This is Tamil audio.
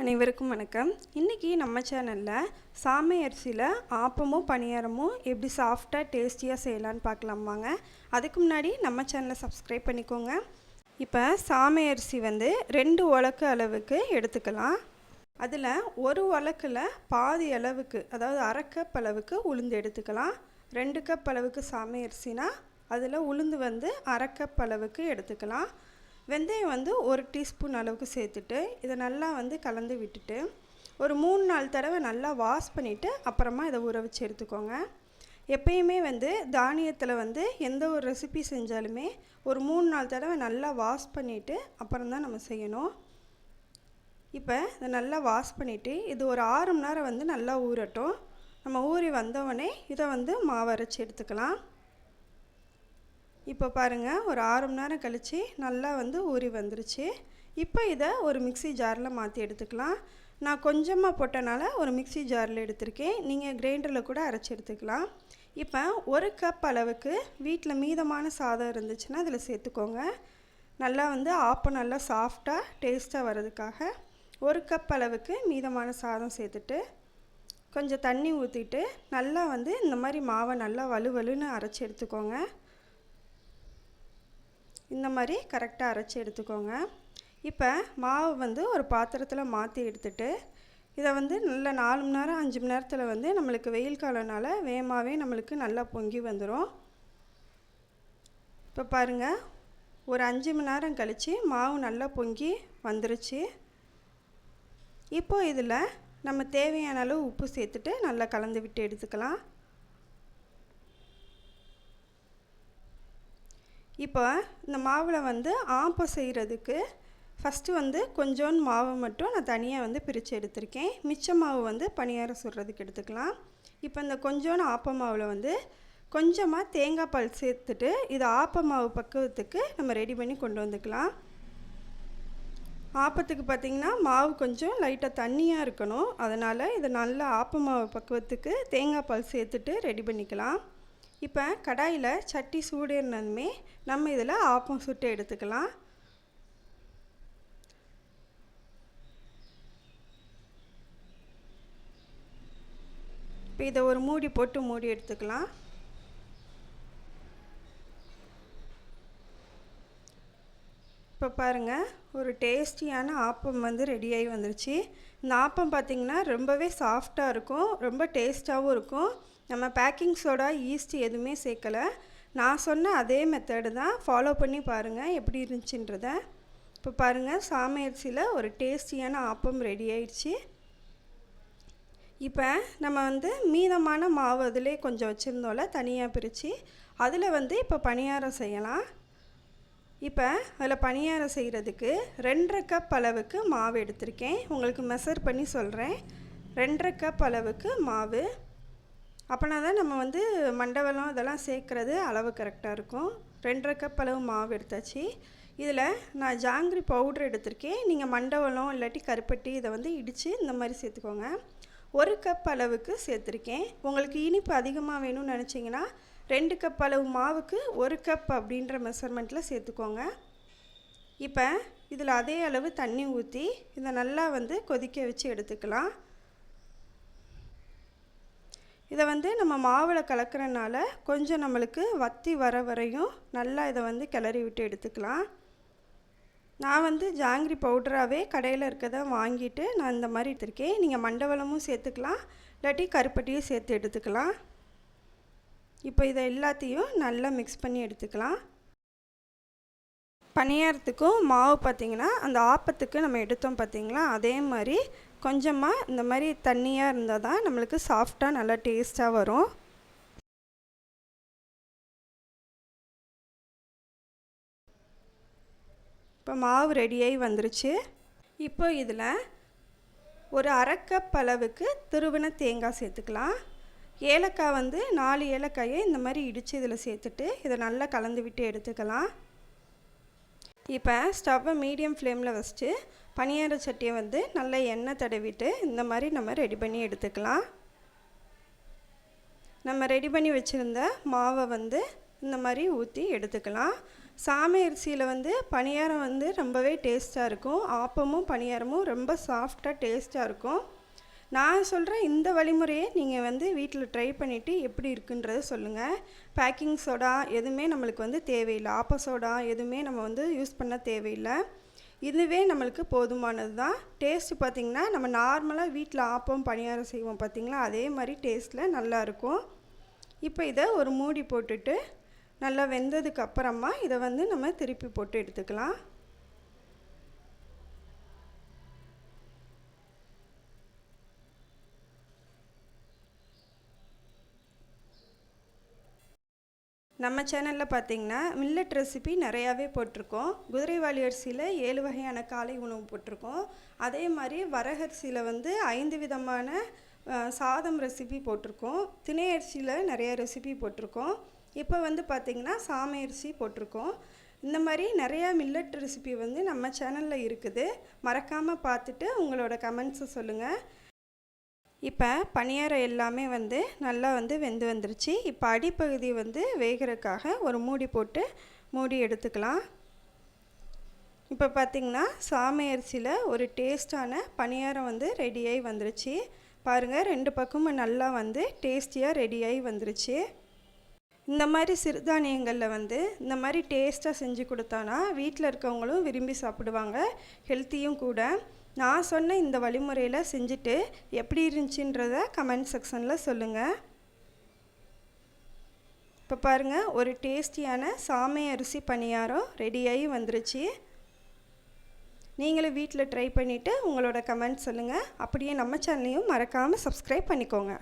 அனைவருக்கும் வணக்கம். இன்றைக்கி நம்ம சேனலில் சாமை அரிசியில் ஆப்பமும் பணியாரமும் எப்படி சாஃப்டாக டேஸ்டியாக செய்யலான்னு பார்க்கலாம் வாங்க. அதுக்கு முன்னாடி நம்ம சேனலை சப்ஸ்கிரைப் பண்ணிக்கோங்க. இப்போ சாமை அரிசி 2 உலக்கு அளவுக்கு எடுத்துக்கலாம். அதில் ஒரு உலக்கில் பாதி அளவுக்கு, அதாவது அரை கப் அளவுக்கு உளுந்து எடுத்துக்கலாம். 2 கப் அளவுக்கு சாமை அரிசினா அதில் உளுந்து அரை கப் அளவுக்கு எடுத்துக்கலாம். வெந்தயம் 1 டீஸ்பூன் அளவுக்கு சேர்த்துட்டு இதை நல்லா கலந்து விட்டுட்டு ஒரு 3-4 தடவை நல்லா வாஷ் பண்ணிவிட்டு அப்புறமா இதை ஊற வச்சு எடுத்துக்கோங்க. எப்பயுமே தானியத்தில் எந்த ஒரு ரெசிபி செஞ்சாலுமே ஒரு 3-4 தடவை நல்லா வாஷ் பண்ணிவிட்டு அப்புறம் தான் நம்ம செய்யணும். இப்போ இதை நல்லா வாஷ் பண்ணிவிட்டு இது ஒரு 6 மணி நேரம் நல்லா ஊறட்டும். நம்ம ஊறி வந்தவுடனே இதை மாவு அரைச்சி எடுத்துக்கலாம். இப்போ பாருங்கள், ஒரு 6 மணி நேரம் கழித்து நல்லா ஊறி வந்துருச்சு. இப்போ இதை ஒரு மிக்ஸி ஜாரில் மாற்றி எடுத்துக்கலாம். நான் கொஞ்சமாக போட்டனால ஒரு மிக்ஸி ஜாரில் எடுத்திருக்கேன். நீங்கள் கிரைண்டரில் கூட அரைச்சி எடுத்துக்கலாம். இப்போ 1 கப் அளவுக்கு வீட்டில் மீதமான சாதம் இருந்துச்சுன்னா அதில் சேர்த்துக்கோங்க. நல்லா ஆப்பம் நல்லா சாஃப்டாக டேஸ்ட்டாக வர்றதுக்காக 1 கப் அளவுக்கு மீதமான சாதம் சேர்த்துட்டு கொஞ்சம் தண்ணி ஊற்றிட்டு நல்லா இந்த மாதிரி மாவை நல்லா வலுவலுன்னு அரைச்சி எடுத்துக்கோங்க. இந்த மாதிரி கரெக்டாக அரைச்சி எடுத்துக்கோங்க. இப்போ மாவு ஒரு பாத்திரத்தில் மாற்றி எடுத்துட்டு இதை நல்லா 4 மணி நேரம் 5 மணி நேரத்தில் நம்மளுக்கு வெயில் காலனால வேகமாகவே நம்மளுக்கு நல்லா பொங்கி வந்துடும். இப்போ பாருங்கள், ஒரு 5 மணி நேரம் கழித்து மாவு நல்லா பொங்கி வந்துருச்சு. இப்போ இதில் நம்ம தேவையான அளவு உப்பு சேர்த்துட்டு நல்லா கலந்து விட்டு எடுத்துக்கலாம். இப்போ இந்த மாவில் ஆப்பம் செய்கிறதுக்கு ஃபஸ்ட்டு கொஞ்சோண்டு மாவை மட்டும் நான் தனியாக பிரித்து எடுத்திருக்கேன். மிச்ச மாவு பணியாரம் சுடுறதுக்கு எடுத்துக்கலாம். இப்போ இந்த கொஞ்சோண்டு ஆப்ப மாவில் கொஞ்சமாக தேங்காய் பால் சேர்த்துட்டு இதை ஆப்ப மாவு பக்குவத்துக்கு நம்ம ரெடி பண்ணி கொண்டு வந்துக்கலாம். ஆப்பத்துக்கு பார்த்திங்கன்னா மாவு கொஞ்சம் லைட்டாக தண்ணியாக இருக்கணும். அதனால் இதை நல்லா ஆப்ப மாவு பக்குவத்துக்கு தேங்காய் பால் சேர்த்துட்டு ரெடி பண்ணிக்கலாம். இப்போ கடாயில் சட்டி சூடேறினதுமே நம்ம இதில் ஆப்பம் சுட்டு எடுத்துக்கலாம். இப்போ இதை ஒரு மூடி போட்டு மூடி எடுத்துக்கலாம். இப்போ பாருங்கள், ஒரு டேஸ்டியான ஆப்பம் ரெடியாகி வந்துருச்சு. இந்த ஆப்பம் பார்த்திங்கன்னா ரொம்பவே சாஃப்டாக இருக்கும், ரொம்ப டேஸ்ட்டாகவும் இருக்கும். நம்ம பேக்கிங் சோடா ஈஸ்ட் எதுவுமே சேர்க்கலை. நான் சொன்ன அதே மெத்தடு தான், ஃபாலோ பண்ணி பாருங்கள் எப்படி இருந்துச்சுன்றத. இப்போ பாருங்கள், சாமை அரிசியில் ஒரு டேஸ்டியான ஆப்பம் ரெடி ஆயிடுச்சு. இப்போ நம்ம மீதமான மாவு அதிலே கொஞ்சம் வச்சுருந்தோம்ல தனியாக பிரித்து அதில் இப்போ பணியாரம் செய்யலாம். இப்போ அதில் பணியாரம் செய்கிறதுக்கு 2.5 கப் அளவுக்கு மாவு எடுத்திருக்கேன். உங்களுக்கு மெஷர் பண்ணி சொல்கிறேன். 2.5 கப் அளவுக்கு மாவு. அப்போனா தான் நம்ம மண்டவெல்லம் இதெல்லாம் சேர்க்குறது அளவு கரெக்டாக இருக்கும். 2.5 கப் அளவு மாவு எடுத்தாச்சு. இதில் நான் ஜாங்கிரி பவுட்ரு எடுத்திருக்கேன். நீங்கள் மண்டவெல்லம் இல்லாட்டி கருப்பட்டி இதை இடித்து இந்த மாதிரி சேர்த்துக்கோங்க. 1 கப் அளவுக்கு சேர்த்துருக்கேன். உங்களுக்கு இனிப்பு அதிகமாக வேணும்னு நினச்சிங்கன்னா 2 கப் அளவு மாவுக்கு 1 கப் அப்படின்ற மெஷர்மெண்ட்டில் சேர்த்துக்கோங்க. இப்போ இதில் அதே அளவு தண்ணி ஊற்றி இதை நல்லா கொதிக்க வச்சு எடுத்துக்கலாம். இதை நம்ம மாவில் கலக்கிறனால கொஞ்சம் நம்மளுக்கு வற்றி வர வரையும் நல்லா இதை கிளறி விட்டு எடுத்துக்கலாம். நான் ஜாங்கிரி பவுடராகவே கடையில் இருக்கதை வாங்கிட்டு நான் இந்த மாதிரி எடுத்துருக்கேன். நீங்கள் மண்டவெல்லமும் சேர்த்துக்கலாம், இல்லாட்டி கருப்பட்டியும் சேர்த்து எடுத்துக்கலாம். இப்போ இதை எல்லாத்தையும் நல்லா மிக்ஸ் பண்ணி எடுத்துக்கலாம். பணியாரத்துக்கும் மாவு பார்த்திங்கன்னா அந்த ஆப்பத்துக்கு நம்ம எடுத்தோம் பார்த்திங்களா, அதே மாதிரி கொஞ்சமாக இந்த மாதிரி தண்ணியாக இருந்தால் தான் நம்மளுக்கு சாஃப்டாக நல்லா டேஸ்ட்டாக வரும். இப்போ மாவு ரெடியாகி வந்துருச்சு. இப்போ இதில் ஒரு அரை கப் அளவுக்கு துருவின தேங்காய் சேர்த்துக்கலாம். ஏலக்காய் 4 ஏலக்காயை இந்த மாதிரி இடித்து இதில் சேர்த்துட்டு இதை நல்லா கலந்து விட்டு எடுத்துக்கலாம். இப்போ ஸ்டவ்வை மீடியம் ஃப்ளேமில் வச்சுட்டு பணியார சட்டியை நல்லா எண்ணெய் தடவிட்டு இந்த மாதிரி நம்ம ரெடி பண்ணி எடுத்துக்கலாம். நம்ம ரெடி பண்ணி வச்சுருந்த மாவை இந்த மாதிரி ஊற்றி எடுத்துக்கலாம். சாமை அரிசியில் வந்து பணியாரம் வந்து ரொம்பவே டேஸ்ட்டாக இருக்கும். ஆப்பமும் பணியாரமும் ரொம்ப சாஃப்டாக டேஸ்ட்டாக இருக்கும். நான் சொல்கிற இந்த வழிமுறையை நீங்கள் வந்து வீட்டில் ட்ரை பண்ணிவிட்டு எப்படி இருக்குன்றதை சொல்லுங்கள். பேக்கிங் சோடா எதுவுமே நம்மளுக்கு வந்து தேவையில்லை. ஆப்ப சோடா எதுவுமே நம்ம வந்து யூஸ் பண்ண தேவையில்லை. இதுவே நம்மளுக்கு போதுமானது தான். டேஸ்ட்டு பார்த்திங்கன்னா நம்ம நார்மலாக வீட்டில் ஆப்பம் பணியாரம் செய்வோம் பார்த்திங்களா, அதே மாதிரி டேஸ்ட்டில் நல்லாயிருக்கும். இப்போ இதை ஒரு மூடி போட்டுட்டு நல்லா வெந்ததுக்கு அப்புறமா இதை வந்து நம்ம திருப்பி போட்டு எடுத்துக்கலாம். நம்ம சேனலில் பார்த்திங்கன்னா மில்லட் ரெசிபி நிறையாவே போட்டிருக்கோம். குதிரைவாலி அரிசியில் 7 வகையான காலை உணவு போட்டிருக்கோம். அதே மாதிரி வரகரிசியில் வந்து 5 விதமான சாதம் ரெசிபி போட்டிருக்கோம். திணை அரிசியில் நிறைய ரெசிபி போட்டிருக்கோம். இப்போ வந்து பார்த்திங்கன்னா சாமை அரிசி போட்டிருக்கோம். இந்த மாதிரி நிறையா மில்லட் ரெசிபி வந்து நம்ம சேனலில் இருக்குது. மறக்காமல் பார்த்துட்டு உங்களோட கமெண்ட்ஸை சொல்லுங்கள். இப்போ பணியாரம் எல்லாமே வந்து நல்லா வந்து வெந்து வந்துருச்சு. இப்போ அடிப்பகுதி வந்து வேகிறதுக்காக ஒரு மூடி போட்டு மூடி எடுத்துக்கலாம். இப்போ பார்த்திங்கன்னா சாமை அரிசியில் ஒரு டேஸ்டான பணியாரம் வந்து ரெடியாகி வந்துருச்சு. பாருங்கள், 2 பக்கமும் நல்லா வந்து டேஸ்டியாக ரெடியாகி வந்துருச்சு. இந்த மாதிரி சிறுதானியங்களில் வந்து இந்த மாதிரி டேஸ்ட்டாக செஞ்சு கொடுத்தானா வீட்டில் இருக்கவங்களும் விரும்பி சாப்பிடுவாங்க. ஹெல்த்தியும் கூட. நான் சொன்ன இந்த வழிமுறையில் செஞ்சுட்டு எப்படி இருந்துச்சுன்றத கமெண்ட் செக்ஷனில் சொல்லுங்கள். இப்போ பாருங்கள், ஒரு டேஸ்டியான சாமை அரிசி பணியாரம் ரெடியாகி வந்துருச்சு. நீங்களும் வீட்டில் ட்ரை பண்ணிவிட்டு உங்களோட கமெண்ட் சொல்லுங்கள். அப்படியே நம்ம சேனலையும் மறக்காமல் சப்ஸ்கிரைப் பண்ணிக்கோங்க.